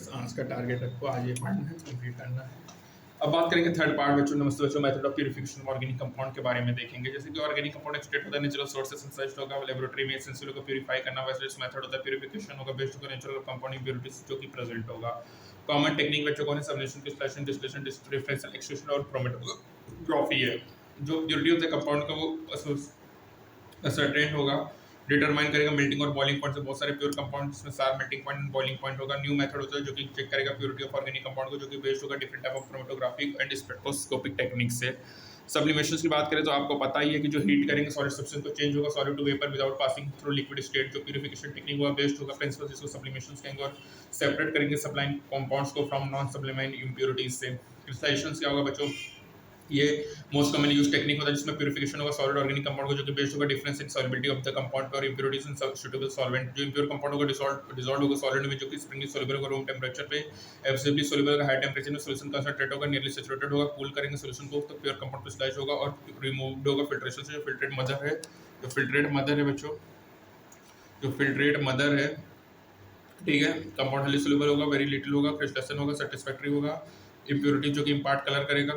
बस आज का टारगेट रखो, आज ये पढ़ना है, कंप्लीट करना है। अब बात करेंगे थर्ड पार्ट बच्चों। नमस्ते बच्चों, method of purification organic compound के बारे में देखेंगे। जैसे कि ऑर्गेनिक कंपाउंड एक्सट्रैक्ट होता है नेचुरल सोर्स से सिंथेसाइज्ड होगा, लेबोरेटरी में एसेंशियल को प्यूरिफाई करना, वैसे इस मेथड होता है प्यूरिफिकेशन होगा बेस्ड होगा नेचुरल कंपाउंड इम्प्योरिटीज जो कि प्रेजेंट होगा। कॉमन टेक्निक बच्चों को सबनेशन, डिस्टिलेशन, डिस्टिलेशन, डिफरेंशियल एक्सट्रैक्शन और क्रोमेटोग्राफी है। जो प्योरिटी ऑफ द कंपाउंड का वो असर्टेन होगा, डिटरमाइन करेगा मेल्टिंग और बॉइलिंग पॉइंट से बहुत सारे प्योर कंपाउंड जिसमें सार मेल्टिंग पॉइंट बॉइलिंग पॉइंट होगा। न्यू मेथड होता है जो कि चेक करेगा प्योरिटी ऑफ ऑर्गेनिक कंपाउंड को, जो कि बेस्ड होगा different type of chromatographic and spectroscopic technique से। सब्लिमेशन की बात करें तो आपको पता ही है कि जो हीट करेंगे सॉलिड सब्सटेंस को चेंज होगा solid to vapour without passing through liquid state. जो प्यूरिफिकेशन टेक्निक होगा बेस्ड होगा प्रिंसिपल जिसको सब्लिमेशन कहेंगे, और सेपरेट करेंगे सब्लाइम कंपाउंड्स को फ्रॉम नॉन सब्लिमाइन इम्प्योरिटीज से। क्रिस्टलाइजेशन क्या होगा बच्चों, ये मोस्ट कॉमनली यूज टेक्निक होता है जिसमें प्यूरिफिकेशन होगा सॉलिड ऑर्गेनिक कंपाउंड को, जो कि बेस्ड होगा difference in solubility of the compound और इंप्योरिटीज इन सुटेबल सॉल्वेंट। जो इंप्योर कंपाउंड होगा डिसॉल्व होगा सॉलिड में, जो कि स्प्रिंगली सॉल्युबल होगा रूम टेंपरेचर पे, एब्सोल्युटली सॉल्युबल होगा हाई टेंपरेचर में, सॉल्यूशन कंसंट्रेट होगा नियरली सैचुरेटेड होगा। कूल करेंगे सॉल्यूशन को तो प्योर कंपाउंड क्रिस्टलाइज होगा और रिमूव्ड होगा फिल्ट्रेशन से। जो फिल्ट्रेट मदर है, जो फिल्ट्रेट मदर है बच्चों, जो फिल्ट्रेट मदर है, ठीक है, कंपाउंड हाईली सॉल्युबल होगा, वेरी लिटिल होगा, क्रिस्टलेशन होगा, सेटिस्फैक्टरी होगा। इम्प्योरिटी जो कि इम्पार्ट कलर करेगा,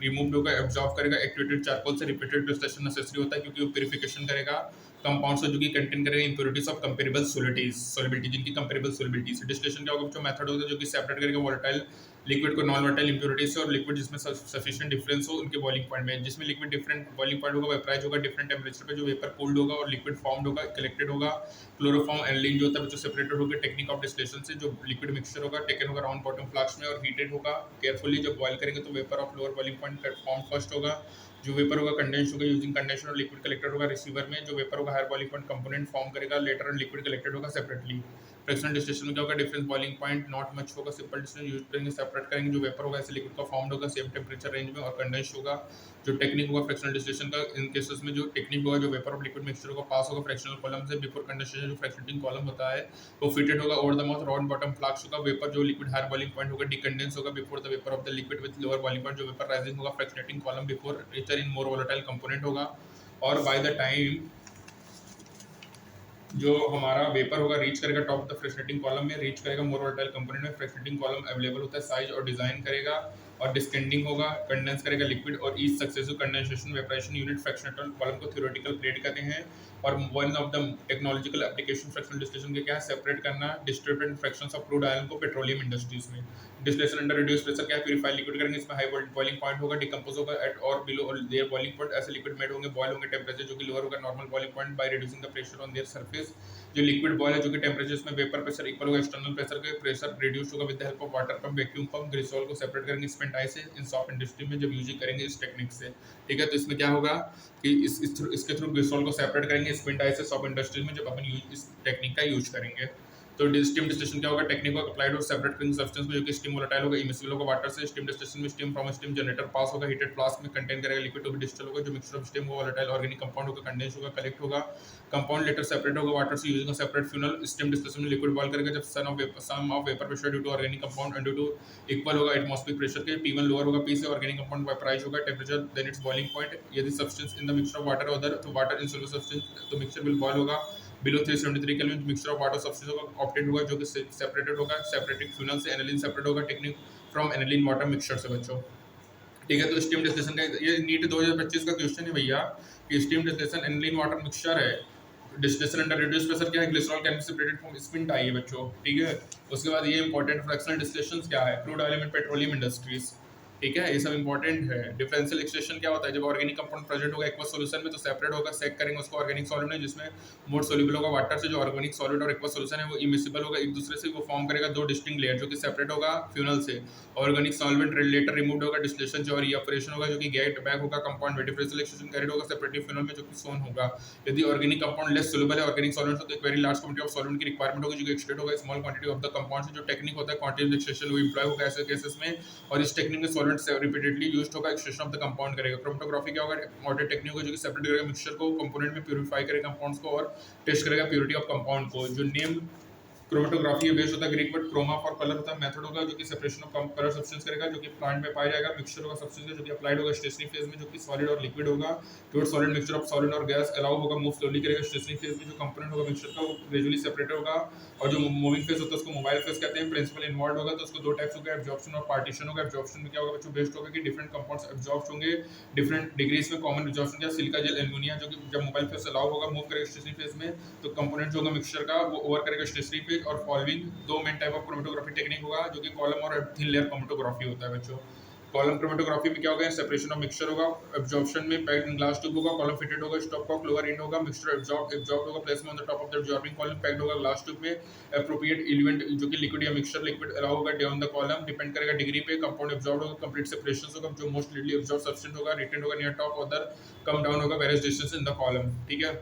रिमूव होगा, एब्जॉर्ब करेगा। एक्टिवेटेड चारकोल से रिपीटेड क्रिस्टलेशन नेसेसरी होता है क्योंकि वो प्यूरिफिकेशन करेगा कंपाउंड्स को जो कि कंटेन करेगा इंप्योरिटीज ऑफ कंपेरेबल सॉलिबिलिटी जिनकी कंपेरेबल सॉलिबिलिटी से। डिस्टिलेशन क्या होगा जो मेथड होता है जो कि सेपरेट करेगा वोलेटाइल लिक्विड को नॉन वोलेटाइल इंप्योरिटी से, और लिक्विड जिसमें सफिशिएंट डिफरेंस हो उनके बॉइलिंग पॉइंट में। जिसमें लिक्विड डिफरेंट बॉइलिंग पॉइंट होगा, वेपराइज होगा डिफरेंट टेम्परेचर पे, जो वेपर कूल्ड होगा और लिक्विड फॉर्म्ड होगा, कलेक्टेड होगा। क्लोरोफॉर्म एनिलीन जो होता है बच्चों सेपरेटेड होकर टेक्निक ऑफ डिस्टिलेशन से। जो लिक्विड मिक्सचर होगा टेकन होगा राउंड बॉटम फ्लास्क में और हीटेड होगा केयरफुली। जब बॉयल करेंगे तो vapour of lower boiling point form first होगा। जो वेपर होगा कंडेंस होगा यूजिंग कंडेंसर और लिक्विड कलेक्टर होगा रिसीवर में। जो वेपर होगा higher boiling point component form करेगा लेटर एंड लिक्विड कलेक्टेड होगा सेपरेटली। फ्रैक्शनल डिस्टिलेशन में क्या होगा difference boiling point not much होगा, सिंपल डिस्टिलेशन यूज करेंगे सेपरेट करेंगे। जो वेपर होगा ऐसे लिक्विड का फॉर्म होगा सेम टेम्परेचर रेंज में और कंडेंस होगा। जो टेक्निक होगा फ्रैक्शनल डिस्टिलेशन का, इन केसेस में जो टेक्निक होगा जो वेपर ऑफ लिक्विड मिक्सचर होगा पास होगा फ्रैक्शनल कॉलम से बिफोर कंडेंसेशन। जो फ्रैक्शनिंग कॉलम होता है वो फिटेड होगा over the mouth round bottom flask होगा। वेपर जो लिक्विड हायर बॉइलिंग पॉइंट होगा डिकंडेंस होगा before the vapour of the liquid with lower boiling point. जो वेपर राइजिंग होगा fractionating column before nature in more volatile component होगा। और by the time जो हमारा वेपर होगा रीच करेगा top of the fractionating column में, रीच करेगा मोर वोलेटाइल कंपोनेंट में, फ्रैक्शनेटिंग कॉलम अवेलेबल होता है साइज और डिजाइन करेगा और डिस्केंडिंग होगा, कंडेंस करेगा लिक्विड और each successive condensation वेपरेशन unit fractional column को थ्योरेटिकल प्लेट करते हैं। और one of the technological application fractional distillation के क्या है, सेपरेट करना distributed fractions of crude oil को पेट्रोलियम इंडस्ट्रीज में। डिस्टिलेशन अंडर रिड्यूस प्रेशर क्या है, प्यूरिफाइड लिक्विड करेंगे, इसमें हाई बॉइलिंग पॉइंट होगा, डिकम्पोज होगा एट और बिलो देयर बॉइलिंग पॉइंट। ऐसे लिक्विड मेड होंगे बॉयल होंगे टेम्परेचर जो कि लोअर होगा normal boiling point by reducing the pressure on their surface. जो लिक्विड बॉयल है जो कि टेम्परेचर इसमें वेपर प्रेशर इक्वल होगा एक्सटर्नल प्रेशर के, प्रेशर रिड्यूस होगा with the help of water pump vacuum pump. Glycerol को सेपरेट करेंगे स्पेंट आई से इन सॉफ्ट इंडस्ट्री में जब यूज करेंगे इस टेक्निक से, ठीक है। तो इसमें क्या होगा कि इसके थ्रू ग्लिसरॉल को सेपरेट करेंगे स्पेंट आई से सॉफ्ट इंडस्ट्री में जब अपन इस टेक्निक का यूज करेंगे। तो स्टीम डिस्टिलेशन क्या होगा, टेक्निक होगा अप्लाइड और सेपरेट करेंगे सब्सटेंस में जो कि स्टीम वोलेटाइल होगा इमिसिबल होगा वाटर से। स्टीम डिस्टिलेशन में steam from steam generator pass होगा हीटेड फ्लास्क में, कंटेन करेगा लिक्विड टू बी डिस्टिल होगा। जो मिक्सचर ऑफ स्टीम होगा वोलेटाइल ऑर्गेनिक कंपाउंड होगा, कंडेंस होगा, कलेक्ट होगा। कंपाउंड लेटर सेपरेट होगा वाटर से using a separate funnel. Steam distillation में लिक्विड बॉयल करेगा जब sum of vapour pressure due to organic compound and due to equal होगा एटमॉस्फेरिक प्रेशर के, P1 लोअर होगा P से ऑर्गेनिक कंपाउंड वेपराइज होगा temperature than its boiling point. यदि substance in the mixture of water other तो water in soluble substance तो mixture will boil होगा below 373 kelvin. Mixture of water substance होगा obtain होगा जो कि सेपरेटेड होगा सेपरेटिंग फ्यूनल से। एनिलीन सेपरेट होगा technique from aniline water mixture से बच्चों, ठीक है। तो स्टीम डिस्टिलेशन का ये नीट 2025 का क्वेश्चन है भैया कि steam distillation aniline water mixture है। डिस्टिलेशन अंडर रिड्यूस प्रेशर क्या है, glycerol can be separated from spin tie है बच्चों, ठीक है। उसके बाद ये इंपॉर्टेंट फ्रैक्शनल डिस्टिलेशन क्या है, crude oil and petroleum industries, ठीक है, ये सब इंपॉर्टेंट है। डिफरेंशियल एक्सट्रैक्शन क्या होता है, जब ऑर्गेनिक कंपाउंड प्रेजेंट होगा एक्वस सॉल्यूशन में तो सेपरेट होगा, सेक करेंगे उसको ऑर्गेनिक सॉल्वेंट में जिसमें मोर सोल्यूबल होगा वाटर से। जो ऑर्गेनिक सॉलिड और एक्वस सॉल्यूशन है वो इमिसिबल होगा एक दूसरे से, वो फॉर्म करेगा दो डिस्टिंक्ट लेयर जो कि सेपरेट होगा फ्यूनल से। ऑर्गेनिक सॉल्वेंट लेटर रिमूव्ड होगा डिस्टिलेशन जो और इवेपोरेशन होगा जो कि गेट बैक होगा कंपाउंड में। डिफरेंशियल एक्सट्रैक्शन कैरिड होगा सेपरेटिव फ्यूनल में जो कि सोन होगा। यदि ऑर्गेनिक कंपाउंड लेस सोल्यूबल है ऑर्गेनिक सॉल्वेंट तो एक very large quantity of solvent की रिक्वायरमेंट होगी जो कि एक्सट्रैक्ट होगा small quantity of the compound से। जो टेक्निक होता है क्वांटिटेटिव एक्सट्रैक्शन वो एम्प्लॉय होगा ऐसे केसेस में, और इस टेक्निक में सॉल्वेंट से रिपीटेडली यूज्ड होगा एक्सट्रैक्शन ऑफ द कंपाउंड करेगा। क्रोमेटोग्राफी क्या होगा, मॉडर्न टेक्निक होगा जो कि सेपरेट करेगा मिक्सचर को कंपोनेंट में, प्यूरिफाई करेगा कंपाउंड्स को और टेस्ट करेगा प्योरिटी ऑफ कंपाउंड को। जो नेम क्रोमेटोग्राफी बेस्ड होता है Greek word chroma for colour होता है, मेथड होगा जो कि सेपरेशन ऑफ कलर सब्सटेंस करेगा जो कि प्लांट में पाया जाएगा, मिक्सचर होगा सब्सटेंस जो कि अप्लाइड होगा स्टेशनरी फेज में जो कि सॉलिड और लिक्विड होगा, towards solid mixture of solid और गैस अलाउ होगा मूव स्लोली करेगा स्टेशनरी फेज में, जो कंपोनेंट होगा मिक्सचर का वो ग्रेजुअली सेपरेट होगा, और जो मूविंग फेज होता है उसको मोबाइल फेज कहते हैं। प्रिंसिपल इन्वॉल्व होगा तो उसको दो टाइप्स होगा, एब्जॉर्प्शन और पार्टीशन होगा। एब्जॉर्प्शन में क्या होगा बच्चों, बेस्ड होगा कि डिफरेंट कंपाउंड्स एब्जॉर्ब होंगे डिफरेंट डिग्रीज में। कॉमन एब्जॉर्प्शन क्या, सिलिका जेल एल्युमिनिया जो कि जब मोबाइल फेज अलाउ होगा मूव करेगा स्टेशनरी फेज में, तो कंपोनेंट जो होगा मिक्सचर का वो ओवर करेगा स्टेशनरी फेज। और फॉलोइंग दो main type of chromatography technique होगा जो कि कॉलम और थिन लेयर क्रोमेटोग्राफी होता है बच्चों। कॉलम क्रोमेटोग्राफी में क्या होगा, सेपरेशन ऑफ मिक्सचर होगा, एब्जॉर्प्शन में पैक्ड इन ग्लास ट्यूब होगा, कॉलम फिटेड होगा, स्टॉप कॉक लोअर एंड होगा, मिक्सचर एब्जॉर्ब होगा, placement on the top of the absorbing column, packed होगा ग्लास ट्यूब में, एप्रोप्रिएट एलिमेंट जो कि लिक्विड या मिक्सचर लिक्विड अलाउ होगा डाउन द कॉलम, डिपेंड करेगा डिग्री पे, कंपाउंड एब्जॉर्ब होगा, कंप्लीट सेपरेशन होगा, जो मोस्ट लीडली एब्जॉर्ब सब्सटेंस होगा, रिटेन होगा near top, other come down होगा various distance in the column. ठीक है,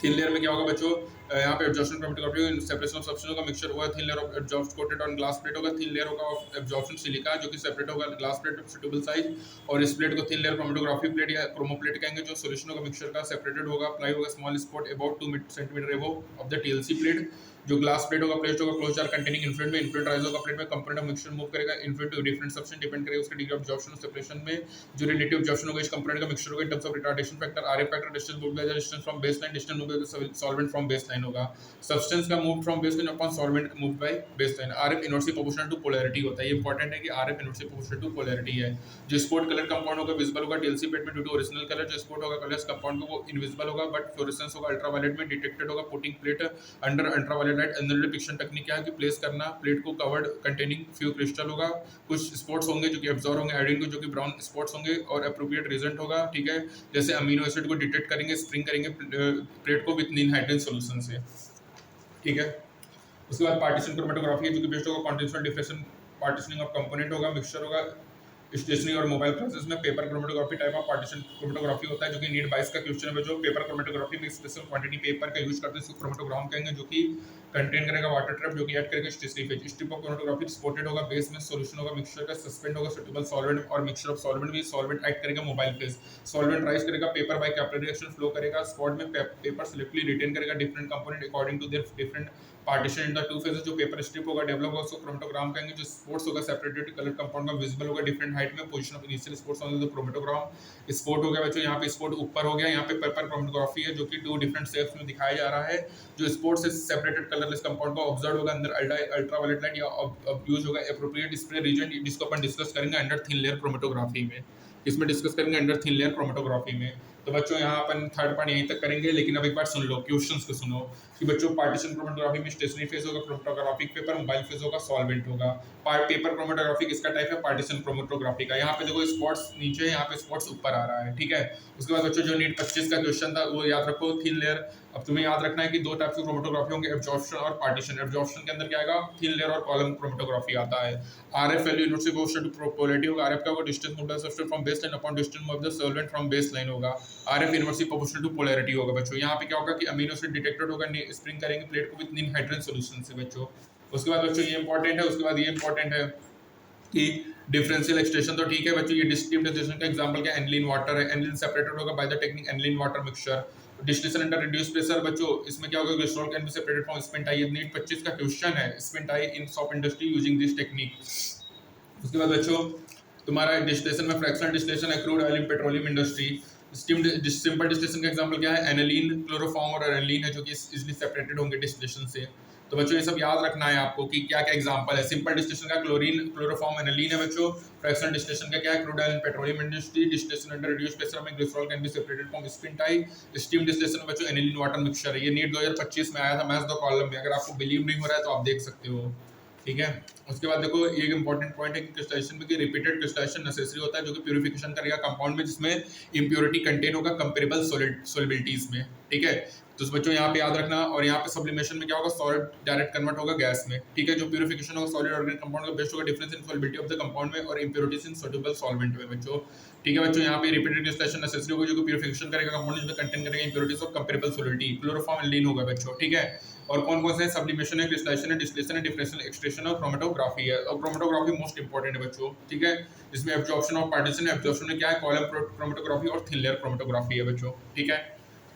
थिन लेयर में क्या होगा बच्चों, यहाँ पे absorption chromatography separation of substance होगा, मिक्सचर होगा, thin layer of absorb coated on glass plate होगा, थिन लेयर होगा ऑफ एब्जॉर्प्शन सिलिका जो कि सेपरेट होगा glass plate of suitable size, और इस प्लेट को थिन लेयर क्रोमेटोग्राफी प्लेट या क्रोमो प्लेट कहेंगे, जो सॉल्यूशन होगा मिक्सचर का सेपरेटेड होगा, अप्लाई होगा small spot about 2 centimetre above of the TLC plate, जो ग्लास प्लेट होगा प्लेट होगा क्लोज जार कंटेनिंग इन्फ्लुएंट में, इन्फ्लुएंट राइज होगा प्लेट में, कंपोनेंट ऑफ मिक्सचर मूव करेगा influent to different substance, depend करेगा उसके डिग्री ऑफ एब्जॉर्प्शन और सेपरेशन में, जो रिलेटिव एब्जॉर्प्शन होगा इस कंपोनेंट का मिक्सचर होगा in terms of retardation factor RF factor, distance move by the distance from baseline, distance move by the solvent from baseline होगा, सब्सटेंस का move from baseline upon solvent move by baseline, RF inversely proportional to polarity होता है, ये important है कि RF inversely proportional to polarity है। जो spot colour compound होगा विजिबल होगा टीएलसी प्लेट में ड्यू टू ओरिजिनल कलर, जो स्पॉट होगा कलर्स कंपाउंड को वो इनविजिबल होगा बट फ्लोरेसेंस होगा अल्ट्रावायलेट में डिटेक्टेड होगा, putting plate under ultraviolet light, under depiction technique क्या है कि प्लेस करना प्लेट को कवर्ड कंटेनिंग फ्यू क्रिस्टल होगा, कुछ स्पॉट्स होंगे जो कि एब्जॉर्ब होंगे आयोडीन को जो कि ब्राउन स्पॉट्स होंगे, और एप्रोप्रिएट रिजल्ट होगा। ठीक है, जैसे अमीनो एसिड को डिटेक्ट करेंगे स्प्रिंग करेंगे प्लेट को विद निनहाइड्रेन सॉल्यूशन से। ठीक है, उसके बाद पार्टीशन क्रोमेटोग्राफी है जो कि बेस्ड होगा continuous differential partitioning of component होगा, मिक्सचर होगा स्टेशनरी और मोबाइल प्रोसेस में। Paper chromatography type of partition chromatography होता है जो कि नीट 22 का क्वेश्चन है जो पेपर क्रोमेटोग्राफी में स्पेशल क्वांटिटी पेपर का यूज करते हैं इसको क्रोमेटोग्राम कहेंगे, जो कि कंटेन करेगा वाटर ट्रैप जो कि ऐड करेगा stationary phase. Strip of chromatography spotted होगा बेस में, सॉल्यूशन होगा मिक्सचर का, सस्पेंड होगा सुटेबल सॉल्वेंट और मिक्सचर ऑफ सॉल्वेंट भी, सॉल्वेंट ऐड करेगा मोबाइल फेज, सॉल्वेंट राइज करेगा paper by capillary reaction flow करेगा, स्पॉट में पेपर सिलेक्टली रिटेन करेगा different component according to their different partition in the two phases. जो paper strip होगा develop होगा उसको क्रोमेटोग्राम कहेंगे, जो स्पॉट्स होगा सेपरेटेड कलर कंपाउंड का विजिबल होगा डिफरेंट हाइट में, position of initial spots on the chromatogram. Spot हो गया बच्चों, यहाँ पे स्पॉट ऊपर हो गया, यहाँ पे पेपर क्रोमेटोग्राफी है जो कि 2 डिफरेंट शेप्स में दिखाया जा रहा है। जो स्पॉट से सेपरेटेड कलरलेस कंपाउंड को ऑब्जर्व होगा अंदर अल्ट्रावायलेट लाइट या यूज होगा एप्रोप्रिएट स्प्रे रीजन, जिसको अपन डिस्कस करेंगे अंडर थिन लेयर क्रोमेटोग्राफी में। इसमें डिस्कस करेंगे अंडर थिन लेयर क्रोमेटोग्राफी में। तो बच्चों यहाँ अपन थर्ड पार्ट यहीं तक करेंगे, लेकिन अब एक बार सुन लो क्वेश्चंस को सुनो कि बच्चों पार्टीशन क्रोमेटोग्राफी में स्टेशनरी फेज होगा क्रोमेटोग्राफिक पेपर, मोबाइल फेज होगा सॉल्वेंट होगा। पेपर क्रोमेटोग्राफी किसका टाइप है, पार्टीशन क्रोमेटोग्राफी का। यहाँ पे देखो स्पॉट्स नीचे है, यहाँ पे स्पॉट्स ऊपर आ रहा है। ठीक है, उसके बाद बच्चों जो नीट 25 का क्वेश्चन था वो याद रखो, थिन लेयर। अब तुम्हें याद रखना है कि 2 टाइप के क्रोमेटोग्राफी होंगे, एब्जॉर्प्शन और पार्टीशन। एब्जॉर्प्शन के अंदर क्या आएगा, थिन लेयर और कॉलम क्रोमेटोग्राफी आता है। RF value inversely proportional to polarity होगा। आरएफ का होगा distance move the substance from baseline upon distance of the solvent from baseline होगा। RF inversely proportional to polarity होगा बच्चों। यहाँ पे क्या होगा कि अमीनो एसिड डिटेक्टेड होगा, स्प्रिंग करेंगे प्लेट को विद निनहाइड्रेन सॉल्यूशन से बच्चों। उसके बाद बच्चों ये इंपॉर्टेंट है, उसके बाद ये इंपॉर्टेंट है कि डिफरेंशियल एक्सट्रेशन। तो ठीक है बच्चों, ये डिस्टिंक्ट एक्सट्रेशन का एग्जांपल क्या, एनिलीन वाटर है। एनिलीन सेपरेटेड होगा by the technique aniline water mixture. Distillation under reduce pressure बच्चों, इसमें क्या होगा, glycerol can be separated from spent lye. ये नीट 25 का क्वेश्चन है, spent lye in soap industry using this technique. उसके बाद बच्चों तुम्हारा डिस्टिलेशन में फ्रैक्शनल डिस्टिलेशन है, crude oil in petroleum industry. Simple distillation का एग्जांपल क्या है, एनिलीन, क्लोरोफॉर्म और एनिलीन है जो कि इजीली सेपरेटेड होंगे डिस्टिलेशन से। तो बच्चों ये सब याद रखना है आपको कि क्या क्या एग्जांपल है। सिंपल डिस्टिलेशन का क्लोरीन, क्लोरोफॉर्म, एनिलीन है बच्चों। फ्रैक्शनल डिस्टिलेशन का क्या है, crude oil petroleum industry. Distillation under reduced pressure में glycerol can be separated from spent lye. Steam distillation बच्चों एनिलीन वाटर मिक्सचर है। ये नीट 2025 में आया था मैथ्स द कॉलम में, अगर आपको बिलीव नहीं हो रहा है तो आप देख सकते हो। ठीक है, उसके बाद देखो एक इंपॉर्टेंट पॉइंट है कि क्रिस्टलाइजेशन में कि रिपीटेड क्रिस्टलाइजेशन नेसेसरी होता है जो कि प्यूरिफिकेशन करेगा कंपाउंड में जिसमें इंप्योरिटी कंटेन होगा कंपेरेबल सॉलिबिलिटीज में। ठीक है, तो बच्चों यहाँ पे याद रखना। और यहाँ पे सब्लिमेशन में क्या होगा, सॉलिड डायरेक्ट कन्वर्ट होगा गैस में। ठीक है, जो प्यूरिफिकेशन होगा सॉलिड ऑर्गेनिक कंपाउंड का बेस्ट होगा difference in solubility of the compound में और इंप्योरिटीज इन सोल्यूबल सॉल्वेंट में बच्चों। ठीक है बच्चों, यहाँ पे रिपीटेड क्रिस्टलाइजेशन नेसेसरी होगा जो कि प्यूरिफिकेशन करेगा कंपाउंड जिसमें कंटेन करेगा impurities of comparable solubility. Chloroform एल्डीन होगा बच्चों। ठीक है, और कौन कौन से सब्लिमेशन है, क्रिस्टलाइजेशन है, डिस्टिलेशन है, डिफरेंशियल एक्सट्रैक्शन और क्रोमेटोग्राफी है। और क्रोमेटोग्राफी मोस्ट इंपॉर्टेंट है बच्चों। ठीक है, इसमें एब्जॉर्प्शन और पार्टीशन है। एब्जॉर्प्शन में क्या है, कॉलम क्रोमेटोग्राफी और थिन लेयर क्रोमेटोग्राफी है बच्चों। ठीक है,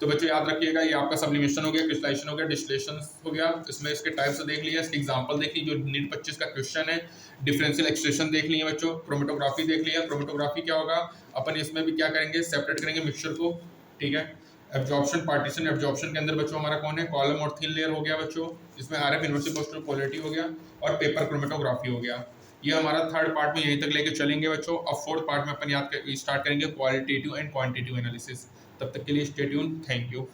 तो बच्चों याद रखिएगा, ये आपका सब्लिमेशन हो गया, क्रिस्टलाइजेशन हो गया, डिस्टिलेशन हो गया। इसमें इसके टाइप्स देख लिया, इसके एग्जांपल देख ली, जो नीट 25 का क्वेश्चन है। डिफरेंशियल एक्सट्रेक्शन देख लिया बच्चों, क्रोमेटोग्राफी देख लिया। क्रोमेटोग्राफी क्या होगा, अपन इसमें भी क्या करेंगे, सेपरेट करेंगे मिक्सचर को, ठीक है। एब्जॉर्प्शन पार्टीशन, एब्जॉर्प्शन के अंदर बच्चों हमारा कौन है, कॉलम और थिन लेयर हो गया बच्चों, इसमें आरएफ इन्वर्सिव पोस्टल पोलैरिटी हो गया, और पेपर क्रोमेटोग्राफी हो गया। ये हमारा थर्ड पार्ट में यहीं तक लेके चलेंगे बच्चों। अब फोर्थ पार्ट में अपन स्टार्ट करेंगे क्वालिटेटिव एंड क्वांटिटेटिव एनालिसिस। तब तक के लिए स्टे ट्यून्ड, थैंक यू।